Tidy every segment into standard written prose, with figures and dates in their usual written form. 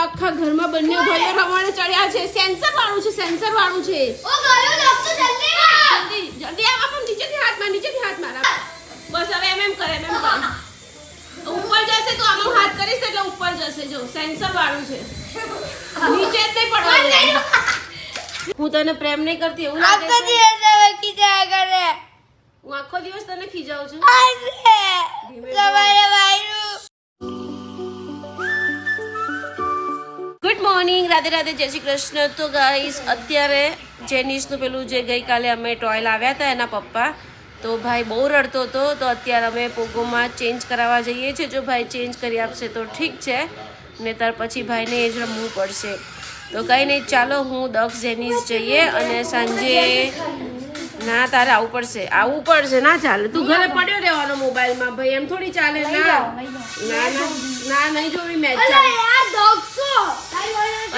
આખા ઘરમાં બંને ભાઈઓ રમવાને ચડ્યા છે. સેન્સર વાળું છે, સેન્સર વાળું છે. ઓ ગયો ડોક્ટર જલ્દી જલ્દી જલ્દી આવ. આમ નીચેથી હાથ માર. બસ હવે એમ કરે. ઉપર જશે તો આમ હાથ કરીશ એટલે ઉપર જશે. જો સેન્સર વાળું છે, નીચે જ નહીં પડવાનું. હું તને પ્રેમ નહીં કરતી એવું લાગે છે? હું આખો દિવસ તને ખીજાવું છું. ગુડ મોર્નિંગ, રાધે રાધે, જય શ્રી કૃષ્ણ. તો ગાઈસ અત્યારે જેનિશનું પેલું જે ગઈકાલે અમે ટોય લાવ્યા હતા એના પપ્પા, તો ભાઈ બહુ રડતો હતો. તો અત્યારે અમે પોગોમાં ચેન્જ કરાવવા જઈએ છીએ. જો ભાઈ ચેન્જ કરી આપશે તો ઠીક છે, ને ત્યાર પછી ભાઈને એ જ રમવું પડશે. તો કંઈ નહીં, ચાલો હું દક્ષ જેનિશ જઈએ અને સાંજે. ના તારે આવવું પડશે. ના ચાલે. તું ઘરે પડ્યો રહેવાનો મોબાઈલમાં. ભાઈ એમ થોડી ચાલે. ના નહીં જોવી મેચ.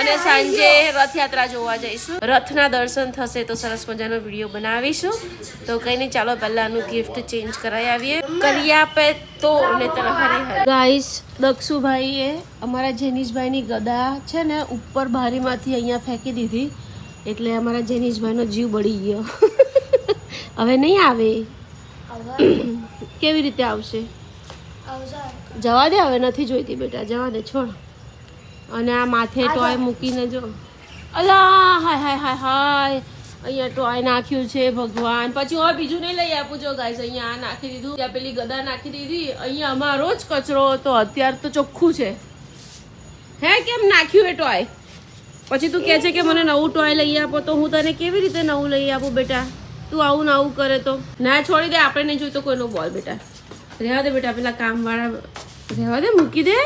અને સાંજે રથયાત્રા જોવા જઈશું. રથના દર્શન થશે તો સરસ મજાનો વિડીયો બનાવીશું. તો કંઈ નહીં, ચાલો પહેલાંનું ગિફ્ટ ચેન્જ કરાવી આવીએ. કરી આપે તો ને ગાઈસ, દક્ષુભાઈએ અમારા જેનિશભાઈની ગદા છે ને ઉપર બારીમાંથી અહીંયા ફેંકી દીધી, એટલે અમારા જેનિશભાઈનો જીવ બળી ગયો. હવે નહીં આવે. કેવી રીતે આવશે? જવા દે, હવે નથી જોઈતી બેટા, જવા દે, છોડ. અને આ માથે ટોય મૂકીને જો. અલા હાય અહીંયા ટોય નાખ્યું છે ભગવાન. પછી હવે બીજું નહીં લઈ આપું. જો ગાઈસ, અહીંયા આ નાખી દીધું, ત્યાં પેલી ગદા નાખી દીધી. અહીંયા અમારો જ કચરો હતો. અત્યારે તો ચોખ્ખું છે. હે કેમ નાખ્યું એ ટોય? પછી તું કહે છે કે મને નવું ટોય લઈ આપો. તો હું તને કેવી રીતે નવું લઈ આપું બેટા? તું આવું ને આવું કરે તો ના, છોડી દે. આપણે નહીં જોઈતો કોઈનો બોલ બેટા. રહેવા દે બેટા, પેલા કામવાળા રહેવા દે, મૂકી દે.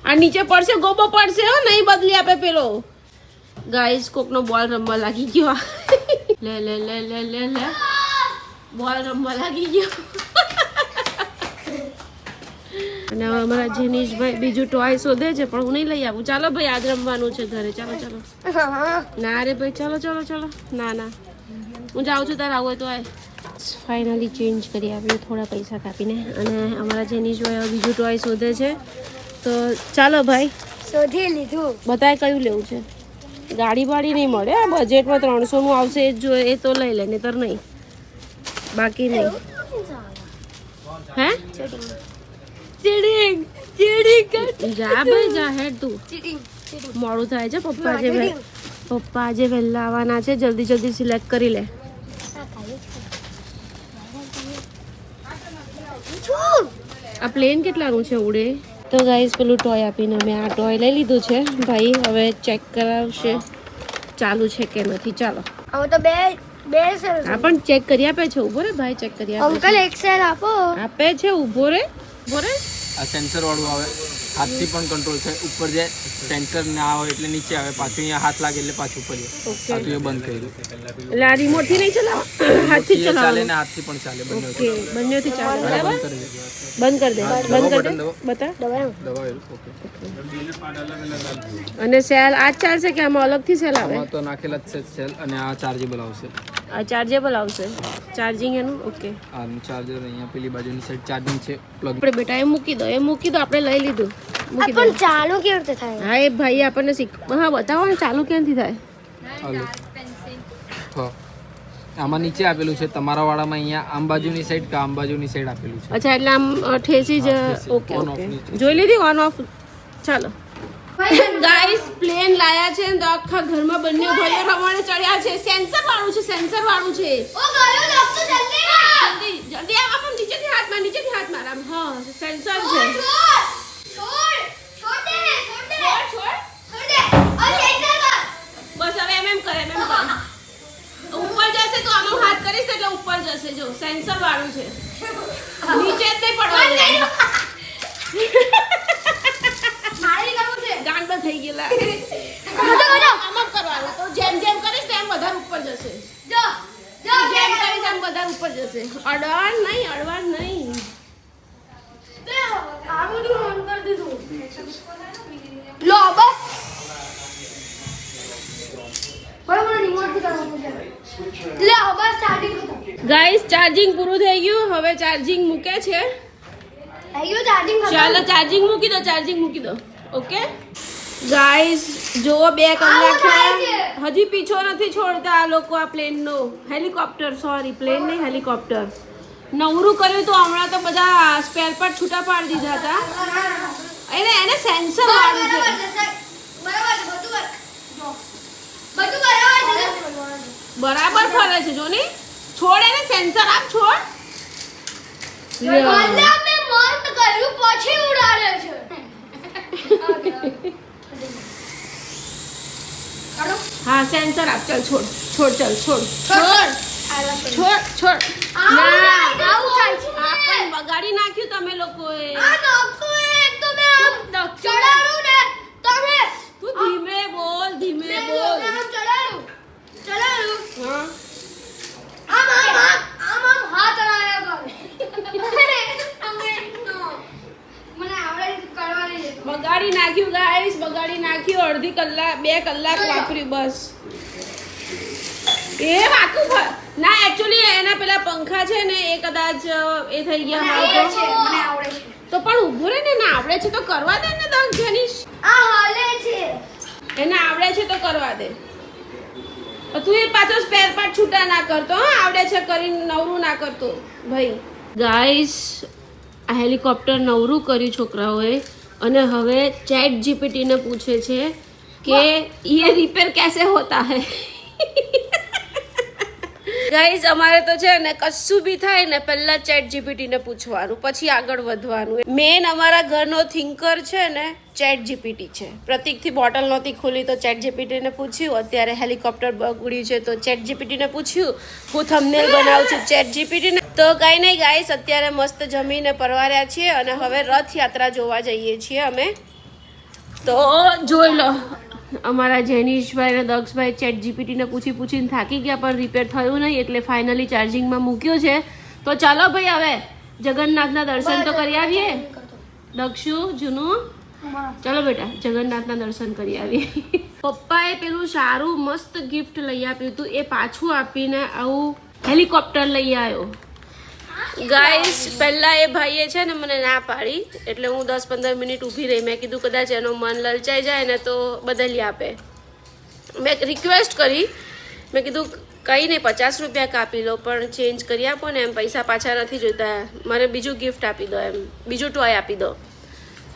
આ નીચે પડશે, ગોબો પડશે હો, નહીં બદલી આપે પેલો. ગાઈસ, કોકનો બોલ રમવા લાગી ગયો. લે બોલ રમવા લાગી ગયો. અને હવે અમારા જેનિશભાઈ બીજું ટોય શોધે છે, પણ હું નહીં લઈ આવું. ચાલો ભાઈ, આજ રમવાનું છે ઘરે. ચાલો. ના રે ભાઈ, ચાલો. ના હું જાઉં છું, તારે આવું હોય તો આય. ફાઇનલી ચેન્જ કરી આપ્યું થોડા પૈસા કાપીને. અને અમારા જેનિશભાઈ હવે બીજું ટોય શોધે છે. તો ચાલો ભાઈ, શોધી લીધું. બતાય કયું લેવું છે. ગાડી બાડી નહીં મળે. આ બજેટમાં 300નું આવશે એ જો, એ તો લઈ લે, નહીતર નહીં. બાકી નહીં. હે ચીડિંગ જા ભાઈ, જા હેડ તું. મોડું થાય છે. પપ્પા આજે વહેલા આવવાના છે. જલ્દી સિલેક્ટ કરી લે. આ પ્લેન કેટલાનું છે ઉડે? તો ગાઈસ, પેલું ટોય આપીને અમે આ ટોય લઈ લીધું છે. ભાઈ હવે ચેક કરાવશે ચાલુ છે કે નથી. ચાલો, હવે તો બે સેલ પણ ચેક કરી આપે છે. ઉભો રે ભાઈ, ચેક કરી આપે. અંકલ એક સેલ આપે છે. ઉભો રે. આ સેન્સર વાળું આવે, હાથથી પણ કંટ્રોલ થાય. ઉપર જાય સેન્સર ના આવે એટલે નીચે આવે, પાછું અહીંયા હાથ લાગે એટલે પાછું ઉપર જાય. આ તો એ બંધ કર્યું. એટલે આ રિમોટ થી નહીં ચલાવ, હાથથી જ ચાલે ને હાથથી પણ ચાલે, બંનેથી ચાલે. બરાબર, બંધ કરી દે. બતા. દબાવેલું. ઓકે. અને સેલ આ જ ચાલશે કે આમાં અલગથી સેલ આવે? આમાં તો નાખેલા જ છે સેલ, અને આ ચાર્જેબલ આવશે. આ ચાર્જેબલ આવશે. ચાર્જિંગ એનું ઓકે. આનું ચાર્જર અહીંયા પેલી બાજુની સાઈડ ચાર્જિંગ છે. પ્લગ આપણે બેટા એ મૂકી દો. આપણે લઈ લીધું. પણ ચાલુ કેવી રીતે થાય? હા, એ ભાઈ આપણને હા બતાવો ને, ચાલુ ક્યાંથી થાય? આમાં નીચે આપેલું છે તમારા વાળામાં, અહીંયા આમ બાજુની સાઈડ કે આમ બાજુની સાઈડ આપેલું છે. અચ્છા, એટલે આમ ઠેસી જ. ઓકે, જોઈ લીધી ઓન ઓફ. ચાલો ગાઈસ, પ્લેન લાયા છે તો આખા ઘરમાં બંને ભાઈઓ રમવાને ચડ્યા છે. સેન્સર વાળું છે. ઓ ગયો ડોક્ટર જલ્દી આવ. આમ નીચેથી હાથ માર. આમ હા, સેન્સર છે. બસ હવે એમ કરે. ઉપર જશે તો આમ હાથ કરીશ એટલે ઉપર જશે. જો સેન્સર વાળું છે, નીચે જ નહીં પડવાનું. ગાંડા થઈ ગયેલા. આમ કરવાનું. તો જેમ કરીશ તેમ વધારે ઉપર જશે. જેમ કરીશ એમ વધારે ઉપર જશે. અડવાન નહીં. આ બધું ઓન કરી દીધું. લો બસ. ગાઈસ, ચાર્જિંગ પૂરું થઈ ગયું. હવે ચાર્જિંગ મૂકે છે. ચાલો ચાર્જિંગ મૂકી દો. ઓકે, ગાઈસ જો 2 કલાક થાય થયા હજી પીછો નથી છોડતા આ લોકો આ પ્લેનનો હેલિકોપ્ટર સોરી પ્લેન નહીં હેલિકોપ્ટર નવરું કર્યું તો હમણાં તો બધા સ્પેર પાર્ટ છૂટા પાડી દીધા હતા એને સેન્સર વાળું છે બરાબર ફરે છે જો ને છોડ એને સેન્સર આપ છોડ પછી ઉડાડે છે હા સેન્સર આપ ચાલ છોડ છોડ ચાલ છોડ છોડ છોડ છોડ આવું થાય છે. આપણ બગાડી નાખ્યું તમે લોકોએ તું ધીમે બોલ હા બગાડી નાખ્યું ગાઈસ બગાડી નાખ્યું અડધી કલાક 2 કલાક વાપર્યું બસ એ વાકું ના એકચ્યુઅલી એના પેલા પંખા છે ને એ કદાચ એ થઈ ગયા હોય તો પણ ઊભો રહે ને ના આવડે છે તો કરવા દે ને દંગ જેનીશ એને આવડે છે તો કરવા દે તું એ પાછો સ્પેર પાર્ટ છૂટા ના કરતો હા આવડે છે કરીને નવરું ના કરતો ભાઈ ગાઈસ આ હેલિકોપ્ટર નવરું કર્યું છોકરાઓએ અને હવે ચેટ જીપીટી ને પૂછે છે કે ये रिपेयर कैसे होता है ગાઈસ અમારે તો છે ને કશું બી થાય ને પહેલા ચેટ જીપીટી ને પૂછવાનું પછી આગળ વધવાનું મેન અમારા ઘરનો થિંકર છે ને ચેટ જીપીટી છે પ્રતિકથી બોટલ નહોતી ખોલી તો ચેટ જીપીટી ને પૂછ્યું અત્યારે હેલિકોપ્ટર બગડ્યું છે તો ચેટ જીપીટી ને પૂછ્યું હું થંબનેલ બનાવું છું ચેટ જીપીટી ને તો કઈ નહીં ગાઈસ અત્યારે મસ્ત જમીને પરવાર્યા છીએ અને હવે રથયાત્રા જોવા જઈએ છીએ અમે તો જોઈ લો અમારા જેનીશભાઈ અને દક્ષભાઈ ચેટ જીપીટીને પૂછીને થાકી ગયા પણ રિપેર થયું નહીં એટલે ફાઇનલી ચાર્જિંગમાં મૂક્યો છે તો ચાલો ભાઈ હવે જગન્નાથના દર્શન તો કરી આવીએ દક્ષુ જૂનું ચાલો બેટા જગન્નાથના દર્શન કરી આવીએ પપ્પાએ પેલું સારું મસ્ત ગિફ્ટ લઈ આપ્યું હતું એ પાછું આપીને આવું હેલિકોપ્ટર લઈ આવ્યો ગાઈસ પહેલા એ ભાઈએ છે ને મને ના પાડી એટલે હું 10-15 મિનિટ ઊભી રહી મેં કીધું કદાચ એનો મન લલચાઈ જાય ને તો બદલી આપે મેં રિક્વેસ્ટ કરી મેં કીધું કંઈ નહીં 50 રૂપિયા કાપી લો પણ ચેન્જ કરી આપો ને એમ પૈસા પાછા નથી જોઈતા મને બીજું ગિફ્ટ આપી દો એમ બીજું ટોય આપી દો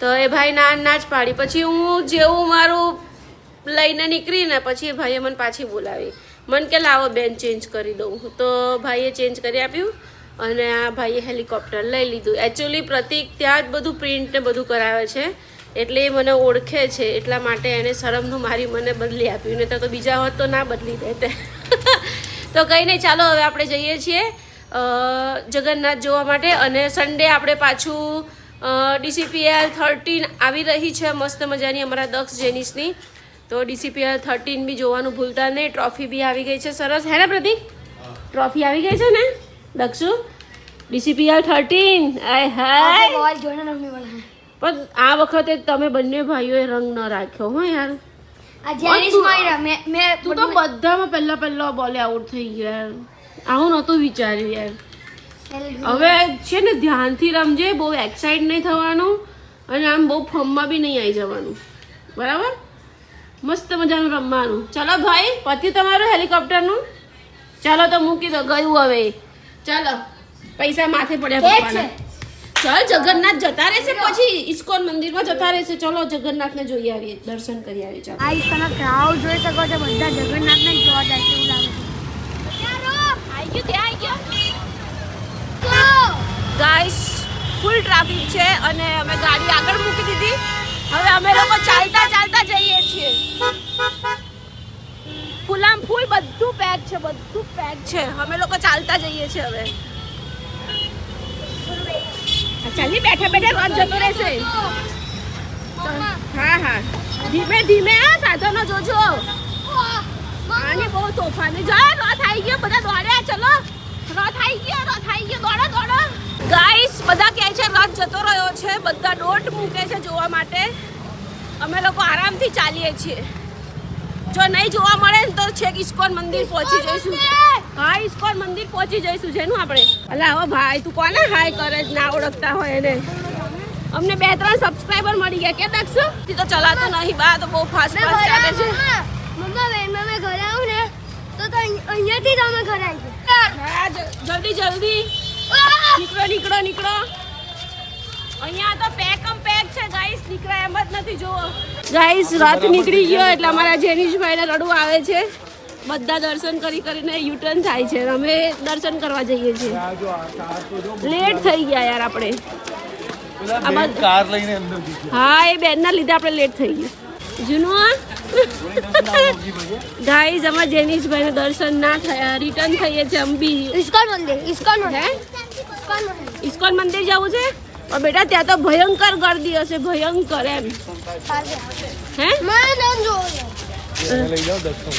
તો એ ભાઈ ના જ પાડી પછી હું જેવું મારું લઈને નીકળીને પછી એ ભાઈએ મને પાછી બોલાવી મને કે લાવો બેન ચેન્જ કરી દઉં તો ભાઈએ ચેન્જ કરી આપ્યું અને આ ભાઈએ હેલિકોપ્ટર લઈ લીધું એકચ્યુઅલી પ્રતિક ત્યાં જ બધું પ્રિન્ટ ને બધું કરાવે છે એટલે એ મને ઓળખે છે એટલા માટે એણે શરમનું મારી મને બદલી આપ્યું ને તો બીજા હોત તો ના બદલી દેતે તો કંઈ નહીં ચાલો હવે આપણે જઈએ છીએ જગન્નાથ જોવા માટે અને સન્ડે આપણે પાછું DCPL 13 આવી રહી છે મસ્ત મજાની અમારા દક્ષ જેનિસની તો DCPL 13 બી જોવાનું ભૂલતા નહીં ટ્રોફી બી આવી ગઈ છે સરસ હે ને પ્રતિક ટ્રોફી આવી ગઈ છે ને દક્ષુ DCPL 13 આય હાય પણ આ વખતે તમે બંને ભાઈઓએ રંગ ન રાખ્યો હો યાર તું તો બધામાં પહેલા બોલે આઉટ થઈ ગયો યાર આવું નહોતું વિચાર્યું યાર હવે છે ને ધ્યાનથી રમજે બહુ એક્સાઇટ નહીં થવાનું અને આમ બહુ ફમમાં બી નહીં આવી જવાનું બરાબર મસ્ત મજાનું રમવાનું ચાલો ભાઈ પત્યું તમારું હેલિકોપ્ટરનું ચાલો તો મૂકી દો ગયું હવે ચાલો પૈસા માથે પડ્યા પપ્પાના ચાલ જગન્નાથ જતા રહેશે પછી ઇસ્કોન મંદિરમાં જતા રહેશે ચલો જગન્નાથને જોઈ આવીએ દર્શન કરી આવીએ ચાલો આ તમે ક્રાઉડ જોઈ શકો છો બધા જગન્નાથને જોવા જાય છે એવું લાગે ગાઈસ ફૂલ ટ્રાફિક છે અને અમે ગાડી આગળ મૂકી દીધી હવે અમે લોકો ચાલતા જઈએ છીએ ફૂલામ ફૂલ બધું પેક છે અમે લોકો ચાલતા જઈએ છીએ હવે ચાલી બેઠા રથ જતો રહેશે હા ધીમે હા સાધનો જોજો આને બહુ તોફાની જાય રથ આવી ગયો બધા દોડ્યા ચલો રથ આવી ગયો દોડો ગાઈસ બધા કહે છે રથ જતો રહ્યો છે બધા દોટ મૂકે છે જોવા માટે અમે લોકો આરામથી ચાલીએ છીએ જો નહીં જોવા મળે ને તો છેક ઇસ્કોન મંદિર પહોંચી જઈશું હા ઇસ્કોન મંદિર પહોંચી જઈશું જેનું આપણે અલા હવે ભાઈ તું કોને હાય કરે ના ઓળખતા હોય એને અમને 2-3 સબસ્ક્રાઇબર મળી ગયા કે દક્ષુ તી તો ચલાતો નહીં બા તો બહુ ફાસ્ટ ચાલે છે મમ્મા વેનમાં મેં ઘરે આવું ને તો અહીંયાથી જ અમે ઘરે આવી હા જલ્દી જલ્દી નીકળો અહીંયા તો પેક છે ગાઈસ નીકળાય એમ જ નથી જોવો ગાઈસ રાત નીકળી ગયો એટલે અમારા જેનીશભાઈને રડવું આવે છે બધા દર્શન કરીને યુટર્ન થાય છે અમે દર્શન કરવા જઈએ છીએ લેટ થઈ ગયા યાર આપણે કાર લઈને અંદર હા એ બેનના લીધે આપણે લેટ થઈ ગયા જૂનું ગાઈસ અમારા જેનીશભાઈને દર્શન ના થયા રિટર્ન થઈએ છીએ અંબી ઇસ્કોન મંદિર હે ઇસ્કોન મંદિર જવું છે પણ બેટા ત્યાં તો ભયંકર ગર્દી હશે ભયંકર એમ હે લઈ જાઓ દર્શન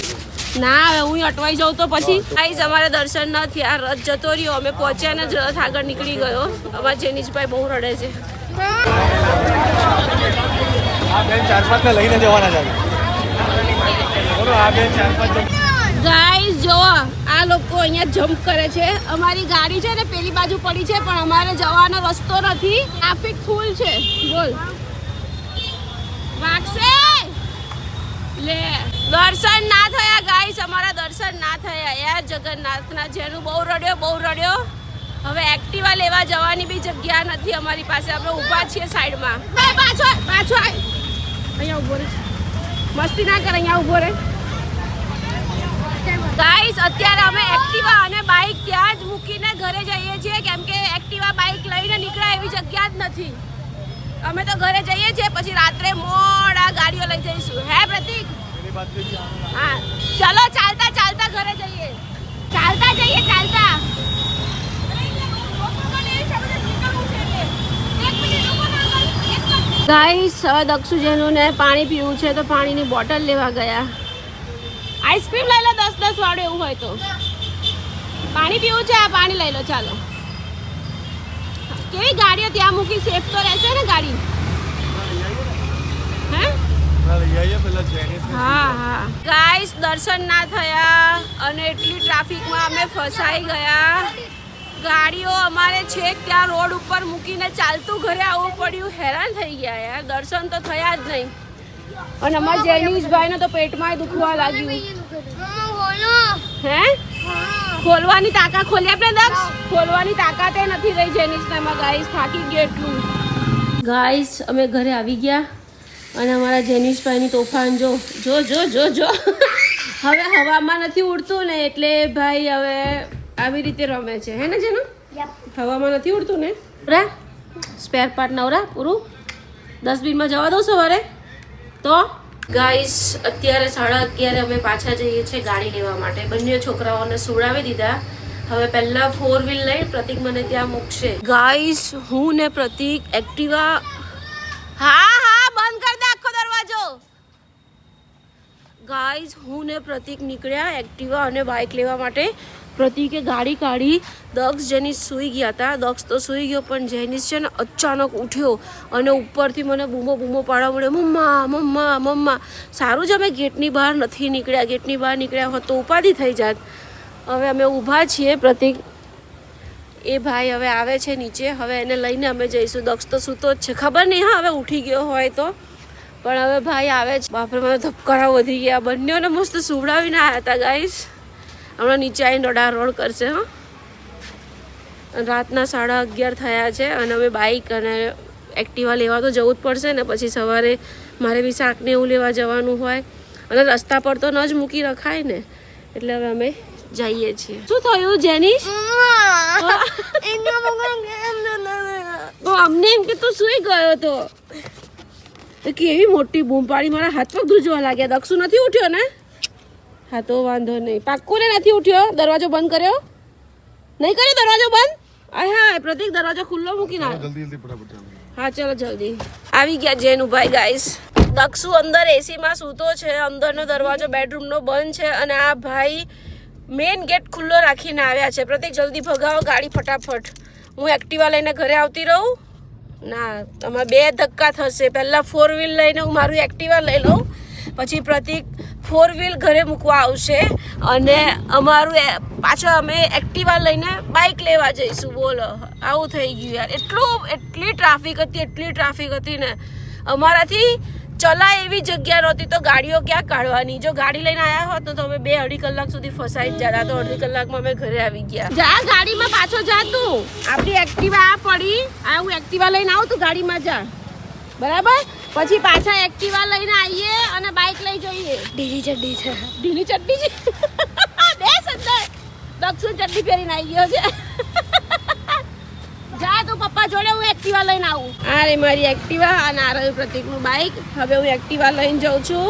ના હવે હું અટવાઈ જાઉં તો પછી ગાઈસ અમારે દર્શન ન થયા રથ જતો રહ્યો અમે પહોંચ્યા ને જ રથ આગળ નીકળી ગયો અમારા જેનીશભાઈ બહુ રડે છે આ બેન 4-5 ને લઈને જવાના છે બોલો આ બેન 4-5 ગાઈસ જો આ લોકો અહીંયા જમ્પ કરે છે અમારી ગાડી છે ને પેલી બાજુ પડી છે પણ અમારે જવાનો રસ્તો નથી ટ્રાફિક ફૂલ છે બોલ વાગશે લે દર્શન ના થયા ગાઈસ અમારા દર્શન ના થયા યાર જગન્નાથના જેનું બહુ રડ્યો હવે એક્ટિવા લેવા જવાની બી જગ્યા નથી અમારી પાસે આપણે ઊભા છીએ સાઈડમાં પાછો અહીંયા ઊભો રહે મસ્તી ના કર અહીંયા ઊભો રહે ગાઈસ અત્યારે અમે એક્ટિવા અને બાઇક ત્યાં જ મૂકીને ઘરે જઈએ છીએ કેમ કે એક્ટિવા બાઇક લઈને નીકળાય એવી જગ્યા જ નથી અમે તો ઘરે જઈએ છીએ પછી રાત્રે મોડા ગાડીઓ લઈ જઈશું હે પ્રતીક હા ચલો ચાલતા ઘરે જઈએ ચાલતા ગાઈસ હવે દક્ષુ જેનું ને પાણી પીવું છે તો પાણીની બોટલ લેવા ગયા આઈસ્ક્રીમ લઈ લો 10 વાળું એવું હોય તો પાણી પીવું છે આ પાણી લઈ લો ચાલો કેવી ગાડીઓ ત્યાં મૂકી સેફ તો રહેશે ને ગાડી હે હા ગાઈસ દર્શન ના થયા અને એટલી ટ્રાફિકમાં અમે ફસાઈ ગયા ગાડીઓ અમારે છેક ત્યાં રોડ ઉપર મૂકીને ચાલતું ઘરે આવવું પડ્યું હેરાન થઈ ગયા યાર દર્શન તો થયા જ નહીં અને અમારા જેનીશભાઈને તો પેટમાં દુખવા લાગ્યું હે ખોલવાની તાકાત ખોલી આપણે દક્ષ ખોલવાની તાકાત નથી રહી જેનીશનામાં ગાઈસ થાકી ગયો એટલું ગાઈસ અમે ઘરે આવી ગયા અને અમારા જેનીશભાઈની તોફાન જો હવે હવામાં નથી ઉડતું ને એટલે ભાઈ હવે આવી રીતે રમે છે હે ને જેનું હવામાં નથી ઉડતું ને રા સ્પેર પાર્ટ નવરા પૂરું 10 મિનિટમાં જવા દઉં સવારે તો ગાઈસ અત્યારે 11:30 અમે પાછા જઈએ છીએ ગાડી લેવા માટે બંને છોકરાઓને સુવડાવી દીધા હવે પહેલા 4 વ્હીલ લઈ પ્રતીક મને ત્યાં મૂકશે ગાઈસ હું ને પ્રતીક એક્ટિવા હા બંધ કર દે આખો દરવાજો ગાઈસ હું ને પ્રતીક નીકળ્યા એક્ટિવા અને બાઇક લેવા માટે પ્રતીકે ગાડી કાઢી દક્ષ જેનીશ સૂઈ ગયા હતા દક્ષ તો સૂઈ ગયો પણ જેનીશ છે ને અચાનક ઉઠ્યો અને ઉપરથી મને બૂમો પાડવા મળ્યો મમ્મા સારું જ અમે ગેટની બહાર નથી નીકળ્યા ગેટની બહાર નીકળ્યા હોત તો ઉપાધિ થઈ જાત હવે અમે ઊભા છીએ પ્રતીક એ ભાઈ હવે આવે છે નીચે હવે એને લઈને અમે જઈશું દક્ષ તો સૂતો જ છે ખબર નહીં હા હવે ઉઠી ગયો હોય તો પણ હવે ભાઈ આવે છે બાપરે મને ધબકારા વધી ગયા બંનેઓને મસ્ત સુવડાવીને આવ્યા હતા ગાઈસ હમણાં નીચે આવીને રડારોડ કરશે હા રાતના 11:30 થયા છે અને અમે બાઇક અને એક્ટિવા લેવા તો જવું જ પડશે ને પછી સવારે મારે બી શાકને એવું લેવા જવાનું હોય અને રસ્તા પર તો ન જ મૂકી રખાય ને એટલે હવે અમે જઈએ છીએ શું થયું જેનીશ અમને એમ કે તું સૂઈ ગયો તો કેવી મોટી બૂમ પાડી મારા હાથ પગ ધ્રુજવા લાગ્યા દક્ષુ નથી ઉઠ્યો ને હા તો વાંધો નહીં પાક્કું ને નથી ઉઠ્યો દરવાજો બંધ કર્યો નહીં કર્યો દરવાજો બંધ હા પ્રતીક દરવાજો ખુલ્લો મૂકીને હા ચલો જલ્દી આવી ગયા જેનુભાઈ ગાઈસ દક્ષુ અંદર એસીમાં સૂતો છે અંદરનો દરવાજો બેડરૂમનો બંધ છે અને આ ભાઈ મેઇન ગેટ ખુલ્લો રાખીને આવ્યા છે પ્રતીક જલ્દી ભગાવો ગાડી ફટાફટ હું એક્ટિવા લઈને ઘરે આવતી રહું ના તમારે 2 ધક્કા થશે પહેલાં 4 વ્હીલ લઈને હું મારું એક્ટિવા લઈ લઉં પછી પ્રતિક 4 વ્હીલ ઘરે મૂકવા આવશે અને અમારું પાછળ અમે એક્ટિવા લઈને બાઇક લેવા જઈશું. બોલો આવું થઈ ગયું યાર. એટલી ટ્રાફિક હતી ને અમારાથી ચલાય એવી જગ્યા નહોતી તો ગાડીઓ ક્યાં કાઢવાની. જો ગાડી લઈને આવ્યા હોત તો અમે 2-2.5 કલાક સુધી ફસાઈ જ જતા. તો અડધી કલાકમાં અમે ઘરે આવી ગયા. જા ગાડીમાં પાછો જા તું. આપણી એક્ટિવા આ પડી. હું એક્ટિવા લઈને આવું તું ગાડીમાં જા બરાબર. પછી પાછા એક્ટિવા લઈને આવીએ અને બાઇક લઈ જઈએ. ઢીલી ચડ્ડી છે. ઢીલી ચડ્ડી છે. બે સંદર દક્ષુ ચડ્ડી પહેરીને આવી ગયો છે. જા તું પપ્પા જોડે, હું એક્ટિવા લઈને આવું. આ રે મારી એક્ટિવા અને આ રહ્યું પ્રતિકનું બાઇક. હવે હું એક્ટિવા લઈને જાઉં છું.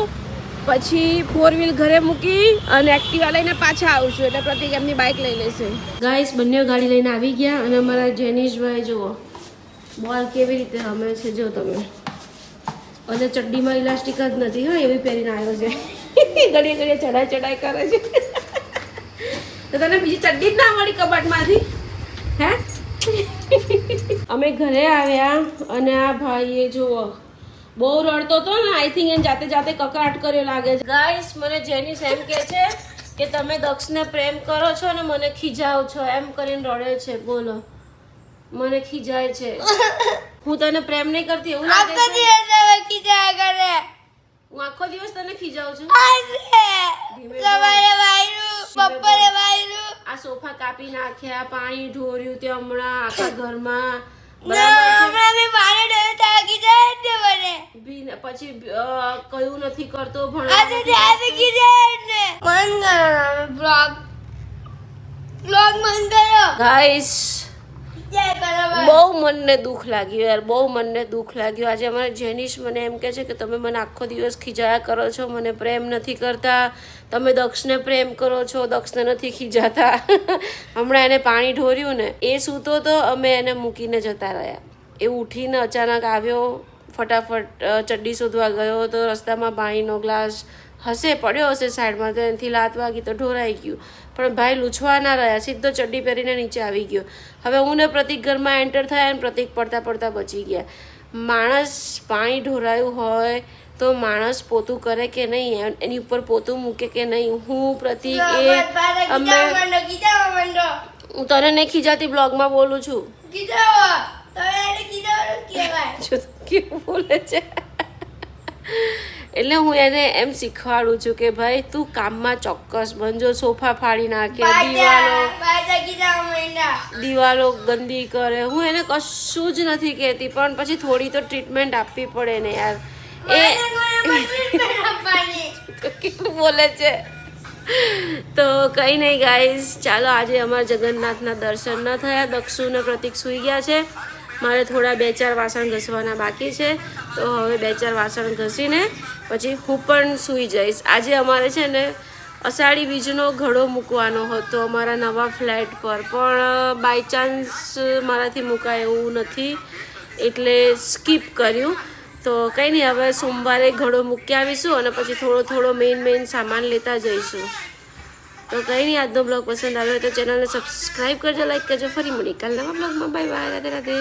પછી 4 વ્હીલ ઘરે મૂકી અને એક્ટિવા લઈને પાછા આવું છું એટલે પ્રતિક એમની બાઇક લઈ લેશે. ગાઈસ બંને ગાડી લઈને આવી ગયા અને અમારા જેનિશભાઈ જુઓ બોલ કેવી રીતે રમે છે જો તમે. અને ચડ્ડીમાં ઇલાસ્ટિક જ નથી હા એવી પહેરીને આવ્યો છે. ઘડીએ ચડાઈ કરે છે. તો તને બીજી ચડ્ડી જ ના મળી કબાટમાંથી હે? અમે ઘરે આવ્યા અને આ ભાઈએ જુઓ બહુ રડતો હતો ને. આઈ થિંક એને જાતે કકરાટ કર્યો લાગે છે. ગાઈસ મને જેનિસ એમ કહે છે કે તમે દક્ષને પ્રેમ કરો છો ને મને ખીજાવ છો એમ કરીને રડે છે. બોલો મને ખીજાય છે. હું તને પ્રેમ નહીં કરતી એવું લાગે છે? હું આખો દિવસ તને ખીજાવું છું. આ સોફા કાપી નાખ્યા, પાણી ઢોર્યું તે હમણાં આખા ઘરમાં પછી કયું નથી કરતો ગાઈસ. બહુ મનને દુઃખ લાગ્યું યાર, બહુ મનને દુઃખ લાગ્યું. આજે અમારા જેનિશ મને એમ કહે છે કે તમે મને આખો દિવસ ખીજાયા કરો છો, મને પ્રેમ નથી કરતા. તમે દક્ષને પ્રેમ કરો છો, દક્ષને નથી ખીજાતા. હમણાં એને પાણી ઢોર્યું ને એ સૂતો તો અમે એને મૂકીને જતા રહ્યા. એ ઉઠીને અચાનક આવ્યો, ફટાફટ ચડ્ડી શોધવા ગયો તો રસ્તામાં પાણીનો ગ્લાસ હશે પડ્યો હશે સાઈડમાં તો એનાથી લાત વાગી તો ઢોરાઈ ગયું. પણ ભાઈ લૂછવા ના રહ્યા, સીધો ચડ્ડી પહેરીને નીચે આવી ગયો. હવે હું ને પ્રતિક ઘરમાં એન્ટર થયા અને પ્રતિક પડતા બચી ગયા. માણસ પાણી ઢોરાયું હોય તો માણસ પોતું કરે કે નહીં, એની ઉપર પોતું મૂકે કે નહીં. હું પ્રતિક અમે હું તને નહીં ખીજાતી, બ્લોગમાં બોલું છું. કેવું બોલે છે એટલે હું એને એમ શીખવાડું છું કે ભાઈ તું કામમાં ચોક્કસ બનજો. સોફા ફાડી નાખે, દિવાલો ગંદી કરે, હું એને કશું જ નથી કહેતી પણ પછી થોડી તો ટ્રીટમેન્ટ આપવી પડે ને યાર. કેટલું બોલે છે. તો કંઈ નહીં ગાઈઝ, ચાલો આજે અમારા જગન્નાથના દર્શન ન થયા. દક્ષુ ને પ્રતિક સૂઈ ગયા છે. મારે થોડા 2-4 વાસણ ઘસવાના બાકી છે તો હવે 2-4 વાસણ ઘસીને પછી હું પણ સૂઈ જઈશ. આજે અમારે છે ને અષાઢી બીજનો ઘડો મૂકવાનો હતો અમારા નવા ફ્લેટ પર, પણ બાય ચાન્સ મારાથી મુકાય એવું નથી એટલે સ્કીપ કર્યું. તો કંઈ નહીં, હવે સોમવારે ઘડો મૂકી આવીશું અને પછી થોડો મેઇન સામાન લેતા જઈશું. તો કંઈ નહીં, આજનો બ્લોગ પસંદ આવ્યો તો ચેનલને સબસ્ક્રાઈબ કરજો, લાઈક કરજો. ફરી મળી કાલ નવા બ્લોગમાં. Bye bye, Radhe Radhe.